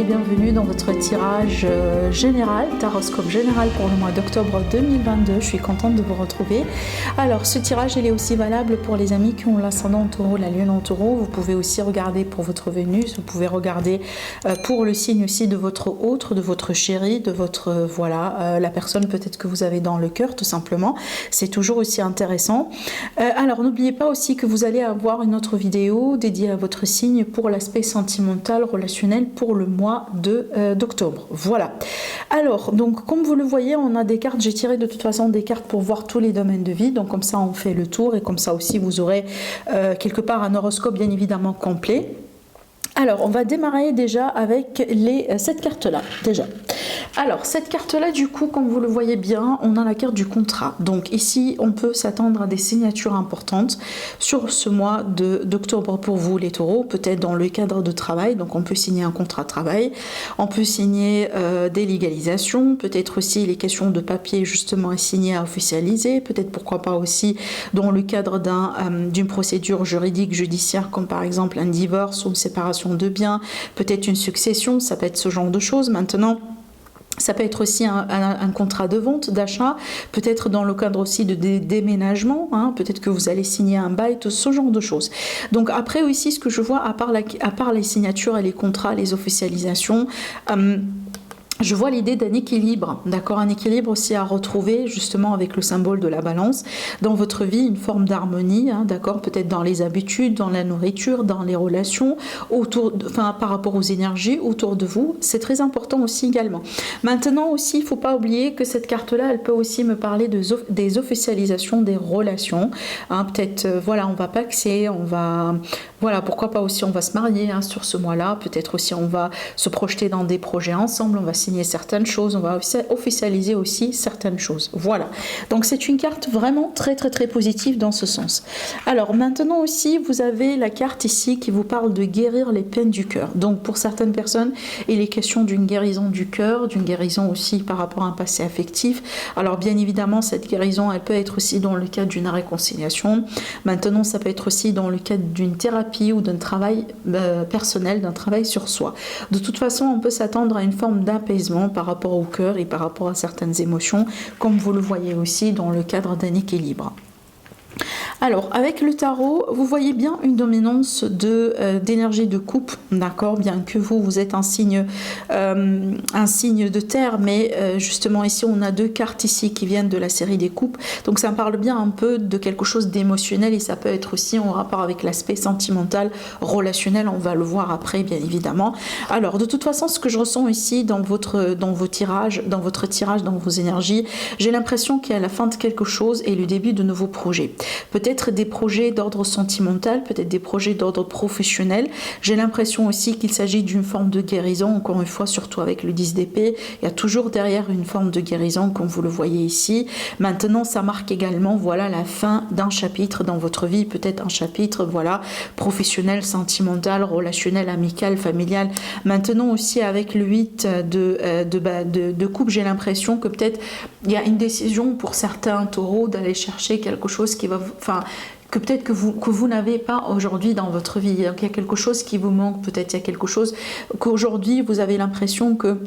et bienvenue dans votre tirage général, taroscope général pour le mois d'octobre 2022. Je suis contente de vous retrouver. Alors ce tirage il est aussi valable pour les amis qui ont l'ascendant en taureau, la lune en taureau. Vous pouvez aussi regarder pour votre Vénus, vous pouvez regarder pour le signe aussi de votre autre, de votre chéri, de votre la personne peut-être que vous avez dans le cœur tout simplement. C'est toujours aussi intéressant. Alors n'oubliez pas aussi que vous allez avoir une autre vidéo dédiée à votre signe pour l'aspect sentimental, relationnel pour le mois d'octobre. Voilà. Alors, donc comme vous le voyez, on a des cartes, j'ai tiré de toute façon des cartes pour voir tous les domaines de vie, donc comme ça on fait le tour et comme ça aussi vous aurez quelque part un horoscope bien évidemment complet. Alors, on va démarrer déjà avec cette carte-là, déjà. Alors, cette carte-là, du coup, comme vous le voyez bien, on a la carte du contrat. Donc ici, on peut s'attendre à des signatures importantes sur ce mois d'octobre pour vous, les taureaux, peut-être dans le cadre de travail. Donc, on peut signer un contrat de travail, on peut signer des légalisations, peut-être aussi les questions de papier justement à signer, à officialiser, peut-être pourquoi pas aussi dans le cadre d'une procédure juridique, judiciaire, comme par exemple un divorce ou une séparation de biens, peut-être une succession, ça peut être ce genre de choses. Maintenant, ça peut être aussi un contrat de vente, d'achat, peut-être dans le cadre aussi de déménagement, hein, peut-être que vous allez signer un bail, tout ce genre de choses. Donc après aussi, ce que je vois, à part les signatures et les contrats, les officialisations, je vois l'idée d'un équilibre, d'accord, un équilibre aussi à retrouver justement avec le symbole de la balance dans votre vie, une forme d'harmonie, hein, d'accord, peut-être dans les habitudes, dans la nourriture, dans les relations, par rapport aux énergies autour de vous, c'est très important aussi également. Maintenant aussi, il ne faut pas oublier que cette carte-là, elle peut aussi me parler des officialisations des relations, hein, peut-être, on va paxer, pourquoi pas aussi on va se marier hein, sur ce mois-là, peut-être aussi on va se projeter dans des projets ensemble, on va signer certaines choses, on va officialiser aussi certaines choses. Voilà. Donc c'est une carte vraiment très très très positive dans ce sens. Alors maintenant aussi, vous avez la carte ici qui vous parle de guérir les peines du cœur. Donc pour certaines personnes, il est question d'une guérison du cœur, d'une guérison aussi par rapport à un passé affectif. Alors bien évidemment, cette guérison, elle peut être aussi dans le cadre d'une réconciliation. Maintenant, ça peut être aussi dans le cadre d'une thérapie ou d'un travail personnel, d'un travail sur soi. De toute façon, on peut s'attendre à une forme d'apaisement par rapport au cœur et par rapport à certaines émotions, comme vous le voyez aussi dans le cadre d'un équilibre. Alors, avec le tarot, vous voyez bien une dominance d'énergie de coupe, d'accord, bien que vous êtes un signe de terre, mais justement ici, on a deux cartes ici qui viennent de la série des coupes, donc ça me parle bien un peu de quelque chose d'émotionnel et ça peut être aussi en rapport avec l'aspect sentimental, relationnel, on va le voir après, bien évidemment. Alors, de toute façon, ce que je ressens ici dans votre tirage, dans vos énergies, j'ai l'impression qu'il y a la fin de quelque chose et le début de nouveaux projets. Peut-être des projets d'ordre sentimental, peut-être des projets d'ordre professionnel. J'ai l'impression aussi qu'il s'agit d'une forme de guérison, encore une fois, surtout avec le 10 d'épée. Il y a toujours derrière une forme de guérison, comme vous le voyez ici. Maintenant, ça marque également, la fin d'un chapitre dans votre vie, peut-être un chapitre, professionnel, sentimental, relationnel, amical, familial. Maintenant aussi, avec le 8 de coupe, j'ai l'impression que peut-être il y a une décision pour certains taureaux d'aller chercher quelque chose qui va, que peut-être que vous n'avez pas aujourd'hui dans votre vie. Donc, il y a quelque chose qui vous manque, peut-être il y a quelque chose qu'aujourd'hui vous avez l'impression que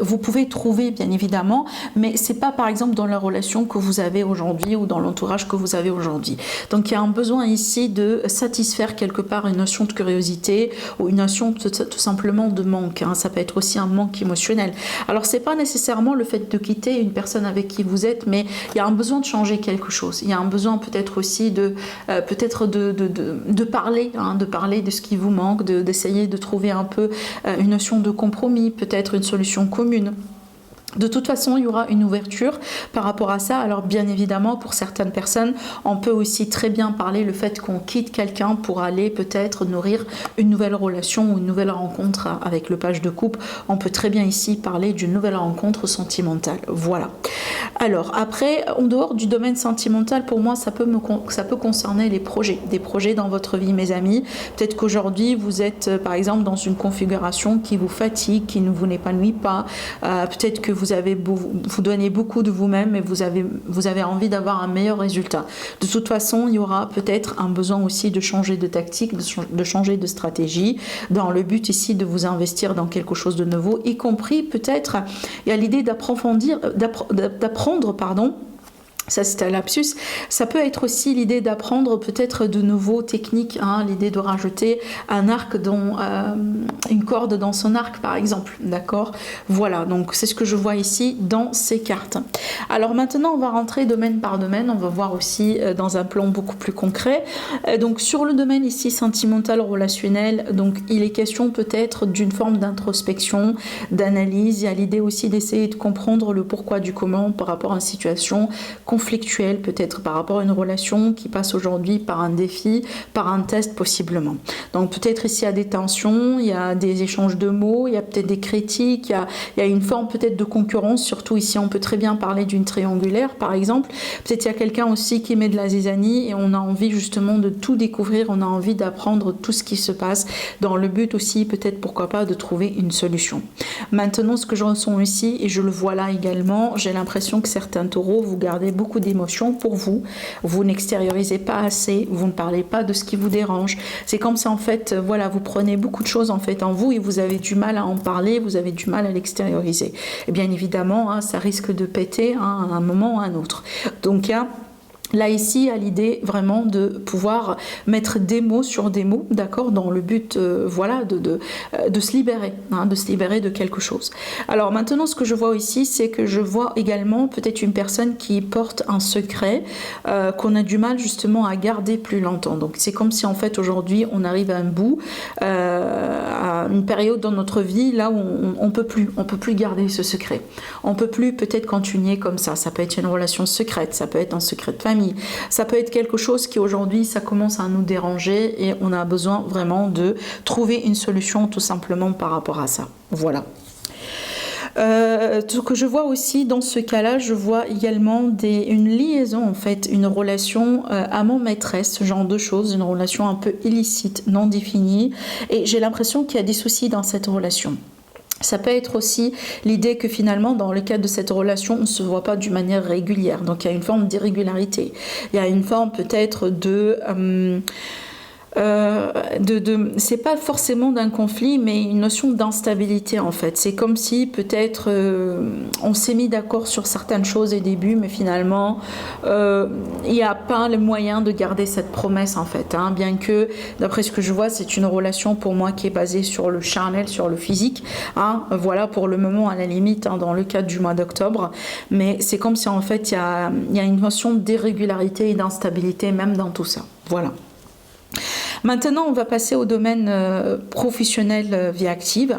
vous pouvez trouver bien évidemment, mais c'est pas par exemple dans la relation que vous avez aujourd'hui ou dans l'entourage que vous avez aujourd'hui. Donc il y a un besoin ici de satisfaire quelque part une notion de curiosité ou une notion tout simplement de manque, hein. Ça peut être aussi un manque émotionnel. Alors c'est pas nécessairement le fait de quitter une personne avec qui vous êtes, mais il y a un besoin de changer quelque chose. Il y a un besoin peut-être aussi de parler, hein, de parler de ce qui vous manque, d'essayer de trouver un peu une notion de compromis, peut-être une solution commune. De toute façon, il y aura une ouverture par rapport à ça. Alors bien évidemment, pour certaines personnes, on peut aussi très bien parler le fait qu'on quitte quelqu'un pour aller peut-être nourrir une nouvelle relation ou une nouvelle rencontre avec le page de coupe. On peut très bien ici parler d'une nouvelle rencontre sentimentale. Voilà. Alors après, en dehors du domaine sentimental, pour moi, ça peut concerner les projets. Des projets dans votre vie, mes amis. Peut-être qu'aujourd'hui, vous êtes par exemple dans une configuration qui vous fatigue, qui ne vous épanouit pas. Peut-être que vous donnez beaucoup de vous-même et vous avez envie d'avoir un meilleur résultat. De toute façon, il y aura peut-être un besoin aussi de changer de tactique, de changer de stratégie, dans le but ici de vous investir dans quelque chose de nouveau, y compris peut-être, il y a l'idée d'apprendre, pardon. Ça c'est un lapsus, ça peut être aussi l'idée d'apprendre peut-être de nouveaux techniques, hein, l'idée de rajouter un arc une corde dans son arc par exemple, d'accord? Voilà, donc c'est ce que je vois ici dans ces cartes. Alors maintenant on va rentrer domaine par domaine, on va voir aussi dans un plan beaucoup plus concret. Donc sur le domaine ici sentimental, relationnel, donc il est question peut-être d'une forme d'introspection, d'analyse, il y a l'idée aussi d'essayer de comprendre le pourquoi du comment par rapport à une situation conflictuelle, peut-être par rapport à une relation qui passe aujourd'hui par un défi, par un test possiblement. Donc peut-être ici il y a des tensions, il y a des échanges de mots, il y a peut-être des critiques, il y a une forme peut-être de concurrence, surtout ici on peut très bien parler d'une triangulaire par exemple. Peut-être il y a quelqu'un aussi qui met de la zizanie et on a envie justement de tout découvrir, on a envie d'apprendre tout ce qui se passe dans le but aussi peut-être pourquoi pas de trouver une solution. Maintenant ce que je ressens ici et je le vois là également, j'ai l'impression que certains taureaux vous gardez beaucoup d'émotions pour vous, vous n'extériorisez pas assez, vous ne parlez pas de ce qui vous dérange, c'est comme ça en fait, voilà, vous prenez beaucoup de choses en fait en vous et vous avez du mal à en parler, vous avez du mal à l'extérioriser. Et bien évidemment, hein, ça risque de péter hein, à un moment ou à un autre. Donc là ici, à l'idée vraiment de pouvoir mettre des mots sur des mots, d'accord, dans le but, voilà, de se libérer, hein, de se libérer de quelque chose. Alors maintenant, ce que je vois ici, c'est que je vois également peut-être une personne qui porte un secret qu'on a du mal justement à garder plus longtemps. Donc c'est comme si en fait aujourd'hui, on arrive à un bout, à une période dans notre vie là où on peut plus garder ce secret. On peut plus peut-être continuer comme ça. Ça peut être une relation secrète, ça peut être un secret de famille. Ça peut être quelque chose qui aujourd'hui ça commence à nous déranger et on a besoin vraiment de trouver une solution tout simplement par rapport à ça. Voilà. Ce que je vois aussi dans ce cas-là, je vois également une liaison en fait, une relation amant-maîtresse, ce genre de choses, une relation un peu illicite, non définie et j'ai l'impression qu'il y a des soucis dans cette relation. Ça peut être aussi l'idée que finalement, dans le cadre de cette relation, on ne se voit pas d'une manière régulière. Donc, il y a une forme d'irrégularité. Il y a une forme peut-être c'est pas forcément d'un conflit mais une notion d'instabilité en fait, c'est comme si peut-être on s'est mis d'accord sur certaines choses au début mais finalement il n'y a pas le moyen de garder cette promesse en fait, hein, bien que d'après ce que je vois c'est une relation pour moi qui est basée sur le charnel, sur le physique, hein, voilà pour le moment à la limite hein, dans le cadre du mois d'octobre, mais c'est comme si en fait il y a une notion d'irrégularité et d'instabilité même dans tout ça, voilà. Maintenant, on va passer au domaine professionnel vie active.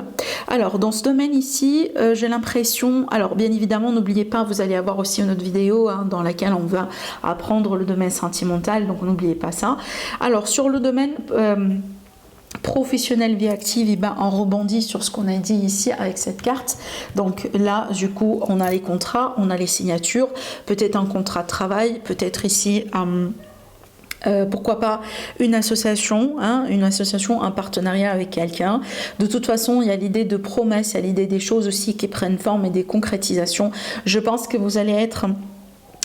Alors, dans ce domaine ici, j'ai l'impression... Alors, bien évidemment, n'oubliez pas, vous allez avoir aussi une autre vidéo hein, dans laquelle on va apprendre le domaine sentimental, donc n'oubliez pas ça. Alors, sur le domaine... professionnel vie active, et ben on rebondit sur ce qu'on a dit ici avec cette carte. Donc là du coup on a les contrats, on a les signatures, peut-être un contrat de travail, peut-être ici pourquoi pas une association, hein, un partenariat avec quelqu'un. De toute façon, il y a l'idée de promesse, il y a l'idée des choses aussi qui prennent forme et des concrétisations. Je pense que vous allez être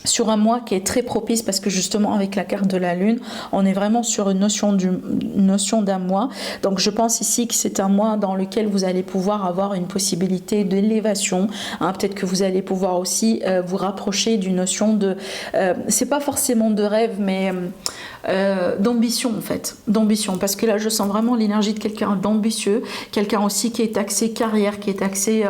sur un mois qui est très propice parce que justement avec la carte de la lune on est vraiment sur une notion d'un mois, donc je pense ici que c'est un mois dans lequel vous allez pouvoir avoir une possibilité d'élévation, hein, peut-être que vous allez pouvoir aussi vous rapprocher d'une notion de c'est pas forcément de rêve mais d'ambition en fait, d'ambition, parce que là je sens vraiment l'énergie de quelqu'un d'ambitieux, quelqu'un aussi qui est axé carrière, qui est axé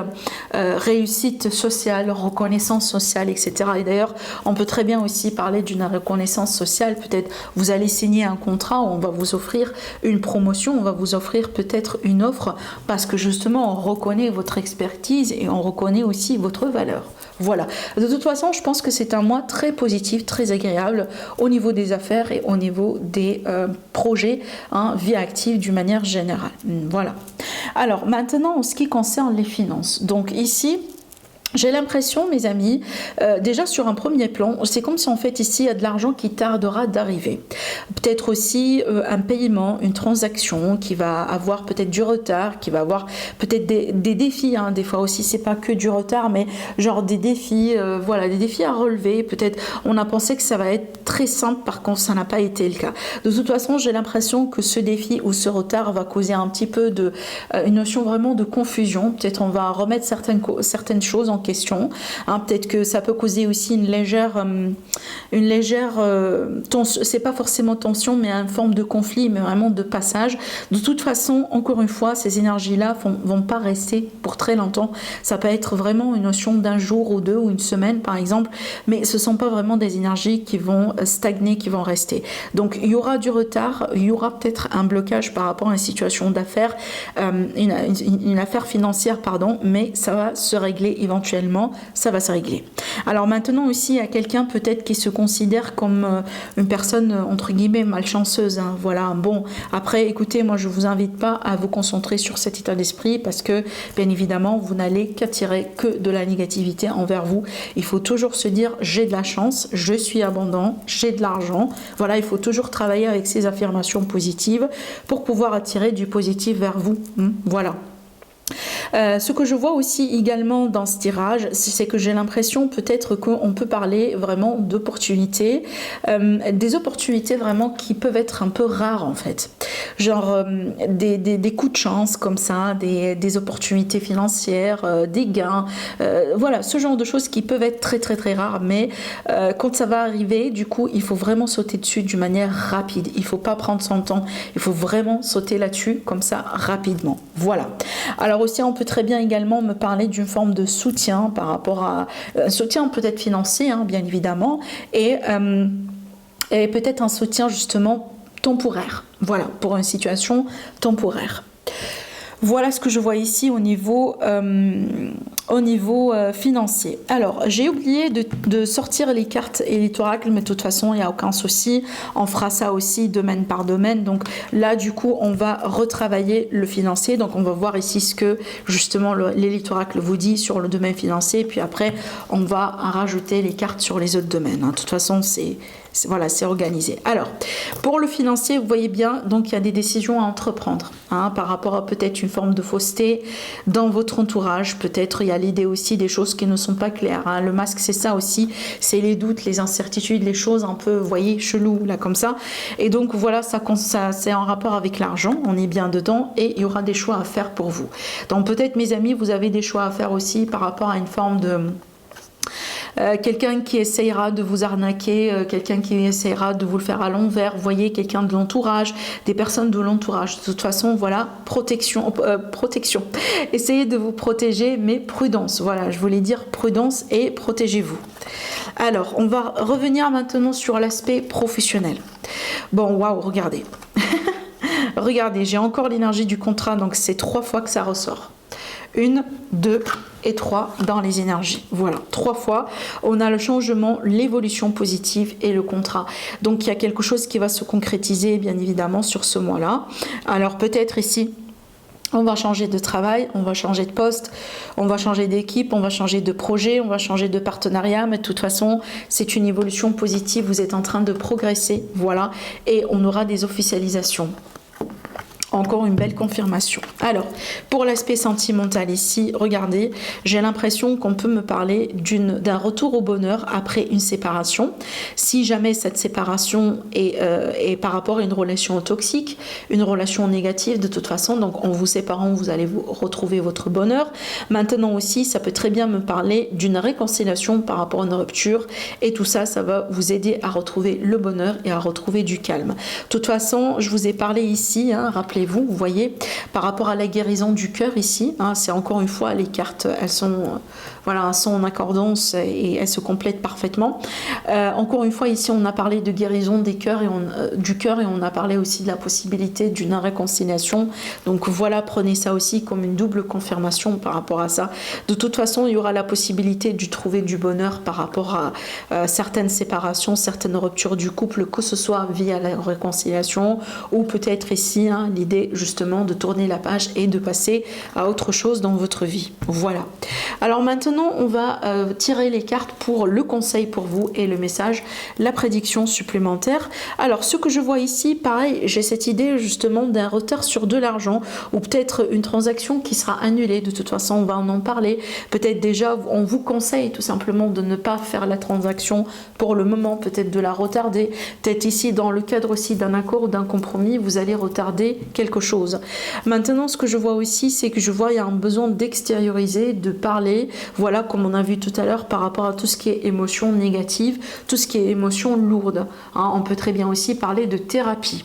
réussite sociale, reconnaissance sociale, etc. Et d'ailleurs on peut très bien aussi parler d'une reconnaissance sociale, peut-être vous allez signer un contrat où on va vous offrir une promotion, on va vous offrir peut-être une offre parce que justement on reconnaît votre expertise et on reconnaît aussi votre valeur. Voilà, de toute façon je pense que c'est un mois très positif, très agréable au niveau des affaires et au niveau des projets, hein, vie active d'une manière générale. Voilà. Alors maintenant en ce qui concerne les finances, donc ici J'ai l'impression, mes amis, déjà sur un premier plan, c'est comme si en fait ici il y a de l'argent qui tardera d'arriver. Peut-être aussi un paiement, une transaction qui va avoir peut-être du retard, qui va avoir peut-être des défis. Hein. Des fois aussi, c'est pas que du retard, mais genre des défis, voilà, des défis à relever. Peut-être on a pensé que ça va être très simple, par contre ça n'a pas été le cas. De toute façon, j'ai l'impression que ce défi ou ce retard va causer un petit peu de une notion vraiment de confusion. Peut-être on va remettre certaines choses en question. Hein, peut-être que ça peut causer aussi une légère tension. C'est pas forcément tension, mais une forme de conflit, mais vraiment de passage. De toute façon, encore une fois, ces énergies-là vont pas rester pour très longtemps. Ça peut être vraiment une notion d'un jour ou deux ou une semaine, par exemple, mais ce sont pas vraiment des énergies qui vont stagner, qui vont rester. Donc, il y aura du retard, il y aura peut-être un blocage par rapport à une situation d'affaires, une affaire financière, pardon, mais ça va se régler éventuellement. Ça va se régler. Alors maintenant aussi, il y a quelqu'un peut-être qui se considère comme une personne entre guillemets malchanceuse. Hein. Voilà. Bon, après, écoutez, moi je vous invite pas à vous concentrer sur cet état d'esprit parce que bien évidemment, vous n'allez qu'attirer que de la négativité envers vous. Il faut toujours se dire j'ai de la chance, je suis abondant, j'ai de l'argent. Voilà, il faut toujours travailler avec ces affirmations positives pour pouvoir attirer du positif vers vous. Voilà. Ce que je vois aussi également dans ce tirage, c'est que j'ai l'impression peut-être qu'on peut parler vraiment d'opportunités, des opportunités vraiment qui peuvent être un peu rares en fait. Genre des coups de chance comme ça, des opportunités financières, des gains, voilà, ce genre de choses qui peuvent être très très très rares, mais quand ça va arriver, du coup, il faut vraiment sauter dessus d'une manière rapide. Il ne faut pas prendre son temps, il faut vraiment sauter là-dessus comme ça rapidement. Voilà. Alors aussi, on peut très bien également me parler d'une forme de soutien par rapport à un soutien peut-être financier, hein, bien évidemment, et peut-être un soutien justement temporaire. Voilà, pour une situation temporaire. Voilà ce que je vois ici au niveau financier. Alors, j'ai oublié de sortir les cartes et les oracles, mais de toute façon, il n'y a aucun souci. On fera ça aussi domaine par domaine. Donc là, du coup, on va retravailler le financier. Donc, on va voir ici ce que, justement, l'élite oracle vous dit sur le domaine financier. Puis après, on va rajouter les cartes sur les autres domaines. Hein. De toute façon, voilà, c'est organisé. Alors, pour le financier, vous voyez bien, donc il y a des décisions à entreprendre hein, par rapport à peut-être une forme de fausseté dans votre entourage. Peut-être il y a l'idée aussi des choses qui ne sont pas claires. Hein. Le masque, c'est ça aussi, c'est les doutes, les incertitudes, les choses un peu, vous voyez, chelou là comme ça. Et donc voilà, ça c'est en rapport avec l'argent, on est bien dedans et il y aura des choix à faire pour vous. Donc peut-être mes amis, vous avez des choix à faire aussi par rapport à une forme de... quelqu'un qui essayera de vous arnaquer, quelqu'un qui essayera de vous le faire à l'envers, vous voyez, quelqu'un de l'entourage, des personnes de l'entourage. De toute façon, voilà, protection. Essayez de vous protéger, mais prudence. Voilà, je voulais dire prudence et protégez-vous. Alors, on va revenir maintenant sur l'aspect professionnel. Bon, waouh, regardez. Regardez, j'ai encore l'énergie du contrat, donc c'est 3 fois que ça ressort. 1, 2 et 3 dans les énergies. Voilà, 3 fois, on a le changement, l'évolution positive et le contrat. Donc, il y a quelque chose qui va se concrétiser, bien évidemment, sur ce mois-là. Alors, peut-être ici, on va changer de travail, on va changer de poste, on va changer d'équipe, on va changer de projet, on va changer de partenariat, mais de toute façon, c'est une évolution positive, vous êtes en train de progresser, voilà, et on aura des officialisations. Encore une belle confirmation. Alors, pour l'aspect sentimental ici, regardez, j'ai l'impression qu'on peut me parler d'un retour au bonheur après une séparation. Si jamais cette séparation est par rapport à une relation toxique, une relation négative, de toute façon, donc en vous séparant, vous allez vous retrouver votre bonheur. Maintenant aussi, ça peut très bien me parler d'une réconciliation par rapport à une rupture et tout ça, ça va vous aider à retrouver le bonheur et à retrouver du calme. De toute façon, je vous ai parlé ici, hein, rappelez-vous, vous voyez, par rapport à la guérison du cœur ici, hein, c'est encore une fois, les cartes, elles sont en accordance et elles se complètent parfaitement. Encore une fois, ici, on a parlé de guérison des cœurs du cœur et on a parlé aussi de la possibilité d'une réconciliation. Donc voilà, prenez ça aussi comme une double confirmation par rapport à ça. De toute façon, il y aura la possibilité de trouver du bonheur par rapport à certaines séparations, certaines ruptures du couple, que ce soit via la réconciliation ou peut-être ici, hein, l'idée justement de tourner la page et de passer à autre chose dans votre vie. Voilà. Alors maintenant, Maintenant, on va tirer les cartes pour le conseil pour vous et le message, la prédiction supplémentaire. Alors, ce que je vois ici, pareil, j'ai cette idée justement d'un retard sur de l'argent ou peut-être une transaction qui sera annulée. De toute façon, on va en parler. Peut-être déjà, on vous conseille tout simplement de ne pas faire la transaction pour le moment, peut-être de la retarder. Peut-être ici, dans le cadre aussi d'un accord ou d'un compromis, vous allez retarder quelque chose. Maintenant, ce que je vois aussi, c'est que je vois il y a un besoin d'extérioriser, de parler. Voilà, comme on a vu tout à l'heure, par rapport à tout ce qui est émotion négative, tout ce qui est émotion lourde. Hein, on peut très bien aussi parler de thérapie.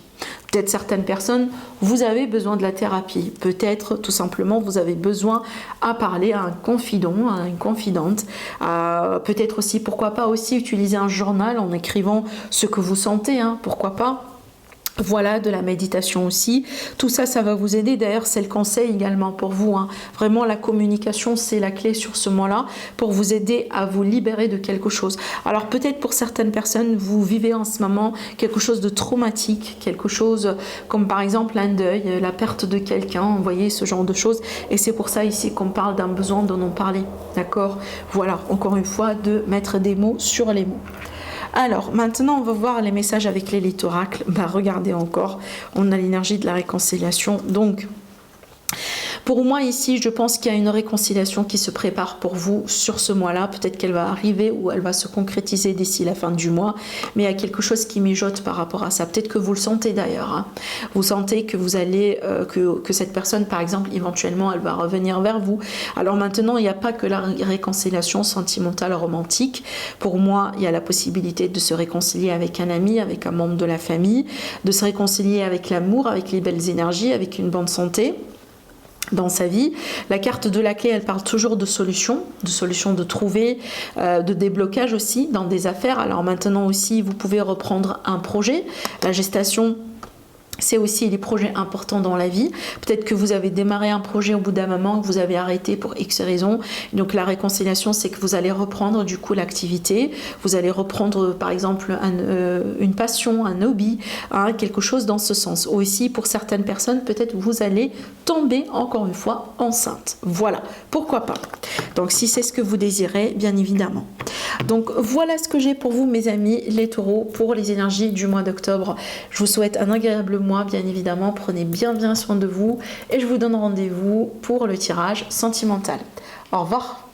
Peut-être certaines personnes, vous avez besoin de la thérapie. Peut-être tout simplement vous avez besoin à parler à un confident, à une confidente. Peut-être aussi, pourquoi pas aussi utiliser un journal en écrivant ce que vous sentez, hein, pourquoi pas. Voilà, de la méditation aussi. Tout ça, ça va vous aider. D'ailleurs, c'est le conseil également pour vous. Hein. Vraiment, la communication, c'est la clé sur ce mois-là pour vous aider à vous libérer de quelque chose. Alors, peut-être pour certaines personnes, vous vivez en ce moment quelque chose de traumatique, quelque chose comme par exemple un deuil, la perte de quelqu'un, vous voyez, ce genre de choses. Et c'est pour ça ici qu'on parle d'un besoin d'en parler. D'accord? Voilà, encore une fois, de mettre des mots sur les mots. Alors, maintenant, on va voir les messages avec l'élite oracle. Regardez encore, on a l'énergie de la réconciliation. Donc, pour moi ici, je pense qu'il y a une réconciliation qui se prépare pour vous sur ce mois-là. Peut-être qu'elle va arriver ou elle va se concrétiser d'ici la fin du mois. Mais il y a quelque chose qui mijote par rapport à ça. Peut-être que vous le sentez d'ailleurs. Hein. Vous sentez que vous allez, que cette personne, par exemple, éventuellement, elle va revenir vers vous. Alors maintenant, il n'y a pas que la réconciliation sentimentale romantique. Pour moi, il y a la possibilité de se réconcilier avec un ami, avec un membre de la famille, de se réconcilier avec l'amour, avec les belles énergies, avec une bonne santé dans sa vie. La carte de la clé, elle parle toujours de solutions de trouver, de déblocage aussi dans des affaires. Alors maintenant aussi, vous pouvez reprendre un projet. La gestation, c'est aussi les projets importants dans la vie. Peut-être que vous avez démarré un projet au bout d'un moment, que vous avez arrêté pour X raisons. Donc la réconciliation, c'est que vous allez reprendre du coup l'activité. Vous allez reprendre par exemple une passion, un hobby, hein, quelque chose dans ce sens. Ou aussi pour certaines personnes, peut-être vous allez tomber encore une fois enceinte. Voilà, pourquoi pas. Donc si c'est ce que vous désirez, bien évidemment. Donc voilà ce que j'ai pour vous mes amis les taureaux pour les énergies du mois d'octobre. Je vous souhaite un agréable mois bien évidemment, prenez bien soin de vous et je vous donne rendez-vous pour le tirage sentimental. Au revoir.